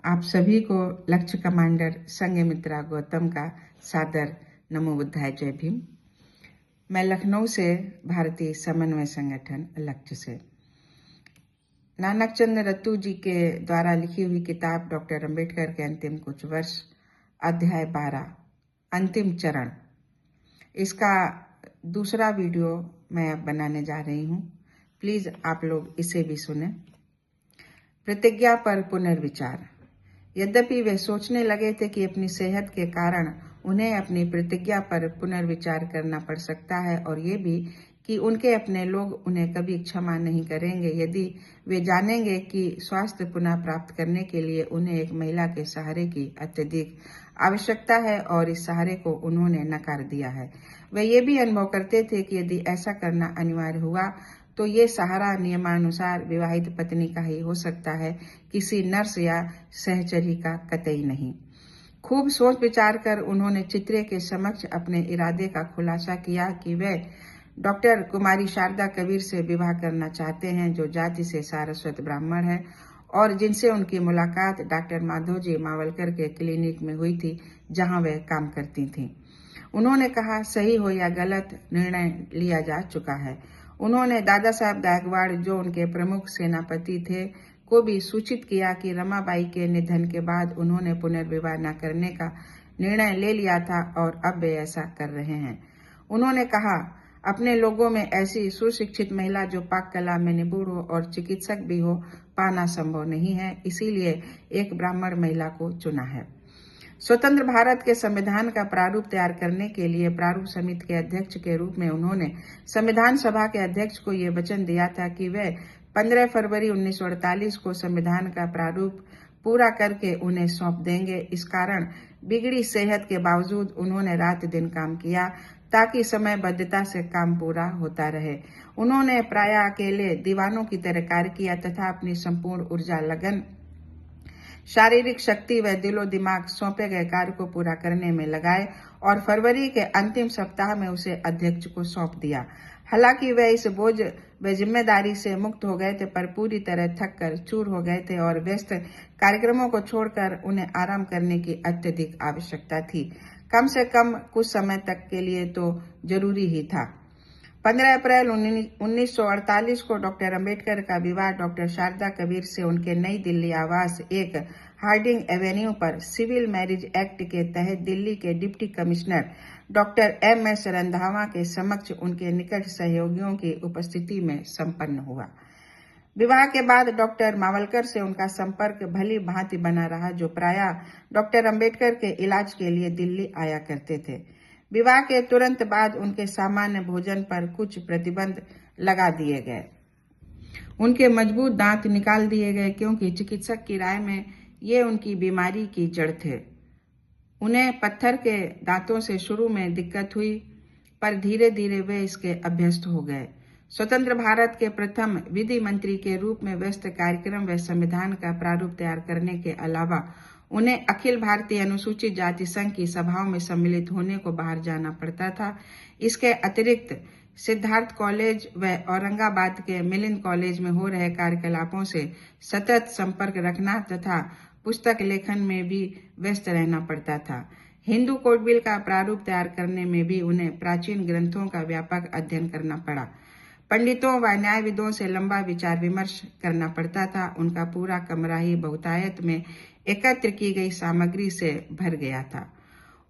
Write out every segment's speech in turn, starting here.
आप सभी को लक्ष्य कमांडर संघमित्रा गौतम का सादर नमो बुद्धाय जय भीम। मैं लखनऊ से भारतीय समन्वय संगठन लक्ष्य से नानक चंद्र रत्तू जी के द्वारा लिखी हुई किताब डॉक्टर अंबेडकर के अंतिम कुछ वर्ष अध्याय 12 अंतिम चरण, इसका दूसरा वीडियो मैं अब बनाने जा रही हूँ। प्लीज आप लोग इसे भी सुने। प्रतिज्ञा पर पुनर्विचार। यद्यपि वे सोचने लगे थे कि अपनी सेहत के कारण उन्हें अपनी प्रतिज्ञा पर पुनर्विचार करना पड़ सकता है और ये भी कि उनके अपने लोग उन्हें कभी क्षमा नहीं करेंगे यदि वे जानेंगे कि स्वास्थ्य पुनः प्राप्त करने के लिए उन्हें एक महिला के सहारे की अत्यधिक आवश्यकता है और इस सहारे को उन्होंने नकार दिया है। वे ये भी अनुभव करते थे कि यदि ऐसा करना अनिवार्य हुआ तो ये सहारा नियमानुसार विवाहित पत्नी का ही हो सकता है, किसी नर्स या सहचरी का कतई नहीं। खूब सोच विचार कर उन्होंने चित्रे के समक्ष अपने इरादे का खुलासा किया कि वे डॉक्टर कुमारी शारदा कबीर से विवाह करना चाहते हैं, जो जाति से सारस्वत ब्राह्मण है और जिनसे उनकी मुलाकात डॉक्टर माधोजी मावलकर के क्लिनिक में हुई थी, जहां वे काम करती थीं। उन्होंने कहा, सही हो या गलत निर्णय लिया जा चुका है। उन्होंने दादा साहब गायकवाड़, जो उनके प्रमुख सेनापति थे, को भी सूचित किया कि रमाबाई के निधन के बाद उन्होंने पुनर्विवाह न करने का निर्णय ले लिया था और अब वे ऐसा कर रहे हैं। उन्होंने कहा, अपने लोगों में ऐसी सुशिक्षित महिला जो पाक कला में निपुण हो और चिकित्सक भी हो पाना संभव नहीं है, इसीलिए एक ब्राह्मण महिला को चुना है। स्वतंत्र भारत के संविधान का प्रारूप तैयार करने के लिए प्रारूप समिति के अध्यक्ष के रूप में उन्होंने संविधान सभा के अध्यक्ष को ये वचन दिया था कि वे 15 फरवरी 1948 को संविधान का प्रारूप पूरा करके उन्हें सौंप देंगे। इस कारण बिगड़ी सेहत के बावजूद उन्होंने रात दिन काम किया ताकि समयबद्धता से काम पूरा होता रहे। उन्होंने प्राय अकेले दीवानों की तरह कार्य किया तथा अपनी संपूर्ण ऊर्जा, लगन, शारीरिक शक्ति व दिलो दिमाग सौंपे गए कार्य को पूरा करने में लगाए और फरवरी के अंतिम सप्ताह में उसे अध्यक्ष को सौंप दिया। हालांकि वे इस बोझ व जिम्मेदारी से मुक्त हो गए थे, पर पूरी तरह थक कर चूर हो गए थे और व्यस्त कार्यक्रमों को छोड़कर उन्हें आराम करने की अत्यधिक आवश्यकता थी। कम से कम कुछ समय तक के लिए तो जरूरी ही था। 15 अप्रैल 1948 को डॉक्टर अंबेडकर का विवाह डॉक्टर शारदा कबीर से उनके नई दिल्ली आवास 1 हार्डिंग एवेन्यू पर सिविल मैरिज एक्ट के तहत दिल्ली के deputy commissioner doctor MS Randhawa के समक्ष उनके निकट सहयोगियों की उपस्थिति में संपन्न हुआ। विवाह के बाद डॉक्टर मावलकर से उनका संपर्क भली भांति बना रहा, जो प्रायः डॉक्टर अंबेडकर के इलाज के लिए दिल्ली आया करते थे। विवाह के तुरंत बाद उनके सामान्य भोजन पर कुछ प्रतिबंध लगा दिए गए। उनके मजबूत दांत निकाल दिए गए क्योंकि चिकित्सक की राय में ये उनकी बीमारी की जड़ थे। उन्हें पत्थर के दांतों से शुरू में दिक्कत हुई, पर धीरे धीरे वे इसके अभ्यस्त हो गए। स्वतंत्र भारत के प्रथम विधि मंत्री के रूप में व्यस्त कार्यक्रम व संविधान का प्रारूप तैयार करने के अलावा उन्हें अखिल भारतीय अनुसूचित जाति संघ की सभाओं में सम्मिलित होने को बाहर जाना पड़ता था। इसके अतिरिक्त सिद्धार्थ कॉलेज व औरंगाबाद के मिलिंद कॉलेज में हो रहे कार्यकलापों से सतत संपर्क रखना तथा पुस्तक लेखन में भी व्यस्त रहना पड़ता था। हिंदू कोड बिल का प्रारूप तैयार करने में भी उन्हें प्राचीन ग्रंथों का व्यापक अध्ययन करना पड़ा। पंडितों व न्यायविदों से लंबा विचार विमर्श करना पड़ता था। उनका पूरा कमरा ही बहुतायत में एकत्र की गई सामग्री से भर गया था।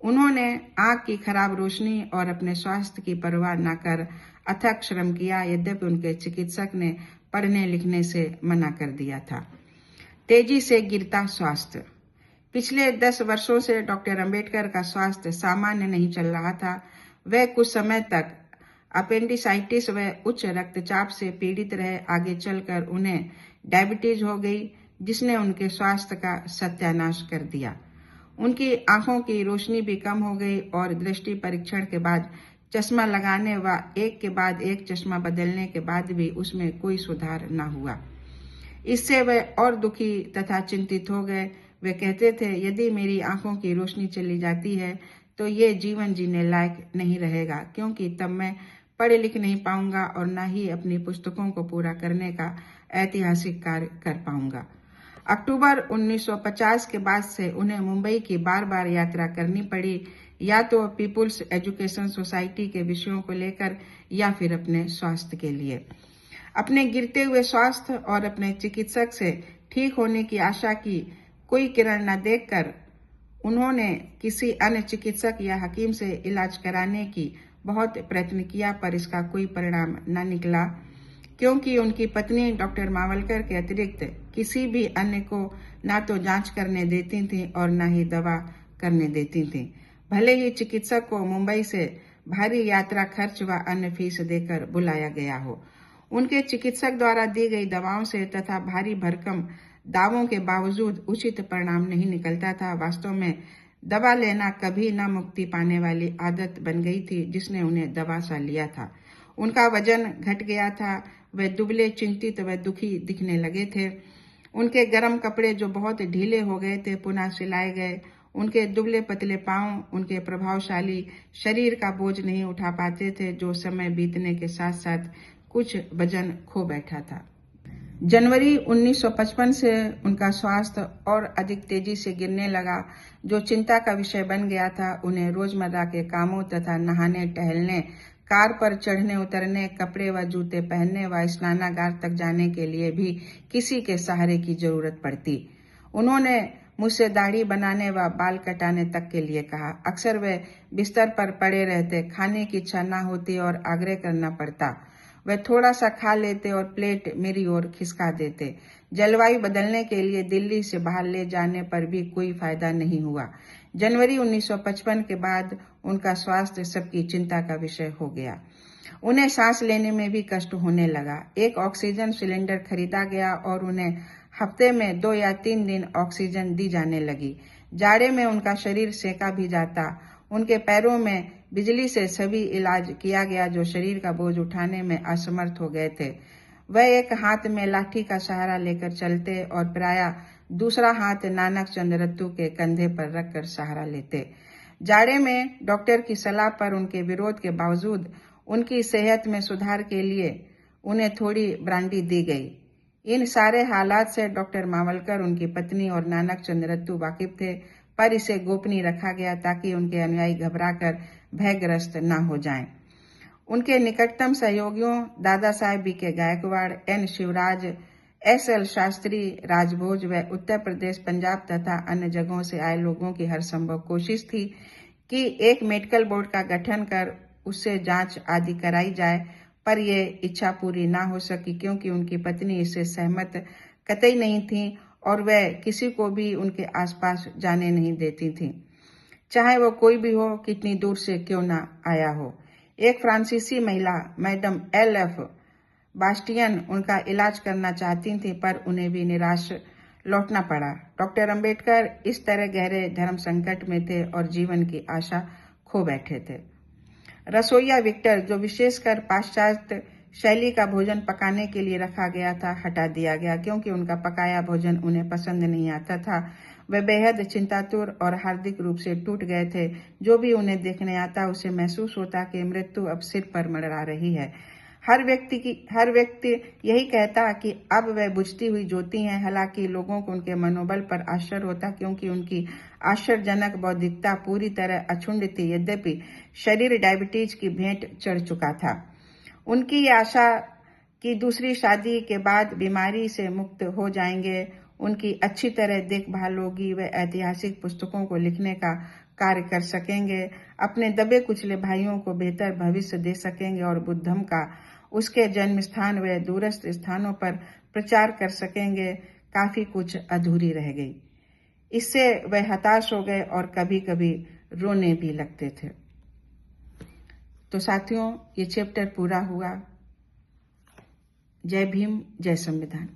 उन्होंने आंख की खराब रोशनी और अपने स्वास्थ्य की परवाह न कर अथक श्रम किया, यद्यपि उनके चिकित्सक ने पढ़ने लिखने से मना कर दिया था। तेजी से गिरता स्वास्थ्य। पिछले 10 वर्षों से डॉक्टर अंबेडकर का स्वास्थ्य सामान्य नहीं चल रहा था। वे कुछ समय तक अपेंडिसाइटिस व उच्च रक्तचाप से पीड़ित रहे। आगे चलकर उन्हें डायबिटीज हो गई, जिसने उनके स्वास्थ्य का सत्यानाश कर दिया। उनकी आंखों की रोशनी भी कम हो गई और दृष्टि परीक्षण के बाद चश्मा लगाने व एक के बाद एक चश्मा बदलने के बाद भी उसमें कोई सुधार न हुआ। इससे वे और दुखी तथा चिंतित हो गए। वे कहते थे, यदि मेरी आंखों की रोशनी चली जाती है तो ये जीवन जीने लायक नहीं रहेगा, क्योंकि तब मैं पढ़ लिख नहीं पाऊंगा और न ही अपनी पुस्तकों को पूरा करने का ऐतिहासिक कार्य कर पाऊंगा। अक्टूबर 1950 के बाद से उन्हें मुंबई की बार बार यात्रा करनी पड़ी, या तो पीपुल्स एजुकेशन सोसाइटी के विषयों को लेकर या फिर अपने स्वास्थ्य के लिए। अपने गिरते हुए स्वास्थ्य और अपने चिकित्सक से ठीक होने की आशा की कोई किरण न देखकर उन्होंने किसी अन्य चिकित्सक या हकीम से इलाज कराने की बहुत प्रयत्न किया, पर इसका कोई परिणाम न निकला, क्योंकि उनकी पत्नी डॉक्टर मावलकर के अतिरिक्त किसी भी अन्य को ना तो जांच करने देती थी और न ही दवा करने देती थी, भले ही चिकित्सक को मुंबई से भारी यात्रा खर्च व अन्य फीस देकर बुलाया गया हो। उनके चिकित्सक द्वारा दी गई दवाओं से तथा भारी भरकम दावों के बावजूद उचित परिणाम नहीं निकलता था। वास्तव में दवा लेना कभी न मुक्ति पाने वाली आदत बन गई थी, जिसने उन्हें दवा सा लिया था। उनका वजन घट गया था, वे दुबले, चिंतित व दुखी दिखने लगे थे। उनके गर्म कपड़े जो बहुत ढीले हो गए थे पुनः सिलाए गए। उनके दुबले पतले पांव उनके प्रभावशाली शरीर का बोझ नहीं उठा पाते थे, जो समय बीतने के साथ साथ कुछ वजन खो बैठा था। जनवरी 1955 से उनका स्वास्थ्य और अधिक तेजी से गिरने लगा, जो चिंता का विषय बन गया था। उन्हें रोजमर्रा के कामों तथा नहाने, टहलने, कार पर चढ़ने उतरने, कपड़े व जूते पहनने व स्नानागार तक जाने के लिए भी किसी के सहारे की जरूरत पड़ती। उन्होंने मुझसे दाढ़ी बनाने व बाल कटाने तक के लिए कहा। अक्सर वे बिस्तर पर पड़े रहते, खाने की इच्छा न होती और आग्रह करना पड़ता। वे थोड़ा सा खा लेते और प्लेट मेरी ओर खिसका देते। जलवायु बदलने के लिए दिल्ली से बाहर ले जाने पर भी कोई फायदा नहीं हुआ। जनवरी 1955 के बाद उनका स्वास्थ्य सबकी चिंता का विषय हो गया। उन्हें सांस लेने में भी कष्ट होने लगा। एक ऑक्सीजन सिलेंडर खरीदा गया और उन्हें हफ्ते में 2 या 3 दिन ऑक्सीजन दी जाने लगी। जाड़े में उनका शरीर सेका भी जाता। उनके पैरों में बिजली से सभी इलाज किया गया, जो शरीर का बोझ उठाने में असमर्थ हो गए थे। वह एक हाथ में लाठी का सहारा लेकर चलते और प्रायः दूसरा हाथ नानक चंद्रत्तू के कंधे पर रखकर सहारा लेते। जाड़े में डॉक्टर की सलाह पर उनके विरोध के बावजूद उनकी सेहत में सुधार के लिए उन्हें थोड़ी ब्रांडी दी गई। इन सारे हालात से डॉक्टर मावलकर, उनकी पत्नी और नानक चंद्रत्तू वाकिफ थे, पर इसे गोपनीय रखा गया ताकि उनके अनुयायी घबराकर भयग्रस्त न हो जाएं। उनके निकटतम सहयोगियों दादा साहेब बी.के. गायकवाड़, एन. शिवराज, एस.एल. शास्त्री, राजभोज व उत्तर प्रदेश, पंजाब तथा अन्य जगहों से आए लोगों की हर संभव कोशिश थी कि एक मेडिकल बोर्ड का गठन कर उससे जांच आदि कराई जाए, पर यह इच्छा पूरी ना हो सकी, क्योंकि उनकी पत्नी इससे सहमत कतई नहीं थी और वह किसी को भी उनके आसपास जाने नहीं देती थी, चाहे वो कोई भी हो, कितनी दूर से क्यों ना आया हो। एक फ्रांसीसी महिला, मैडम L.F. बास्टियन, उनका इलाज करना चाहती थी, पर उन्हें भी निराश लौटना पड़ा। डॉक्टर अंबेडकर इस तरह गहरे धर्म संकट में थे और जीवन की आशा खो बैठे थे। रसोइया विक्टर, जो विशेषकर पाश्चात्य शैली का भोजन पकाने के लिए रखा गया था, हटा दिया गया, क्योंकि उनका पकाया भोजन उन्हें पसंद नहीं आता था। वे बेहद चिंतातुर और हार्दिक रूप से टूट गए थे। जो भी उन्हें देखने आता उसे महसूस होता कि मृत्यु अब सिर पर मंडरा रही है। हर व्यक्ति यही कहता कि अब वह बुझती हुई ज्योति हैं। हालांकि लोगों को उनके मनोबल पर आश्चर्य होता, क्योंकि उनकी आश्चर्यजनक बौद्धिकता पूरी तरह अक्षुण्ण थी। यद्यपि शरीर डायबिटीज की भेंट चढ़ चुका था। उनकी आशा कि दूसरी शादी के बाद बीमारी से मुक्त हो जाएंगे, उनकी अच्छी तरह देखभाल होगी, वे ऐतिहासिक पुस्तकों को लिखने का कार्य कर सकेंगे, अपने दबे कुचले भाइयों को बेहतर भविष्य दे सकेंगे और बुद्धम का उसके जन्म स्थान व दूरस्थ स्थानों पर प्रचार कर सकेंगे। काफी कुछ अधूरी रह गई। इससे वे हताश हो गए और कभी कभी रोने भी लगते थे। तो साथियों, ये चैप्टर पूरा हुआ। जय भीम, जय संविधान।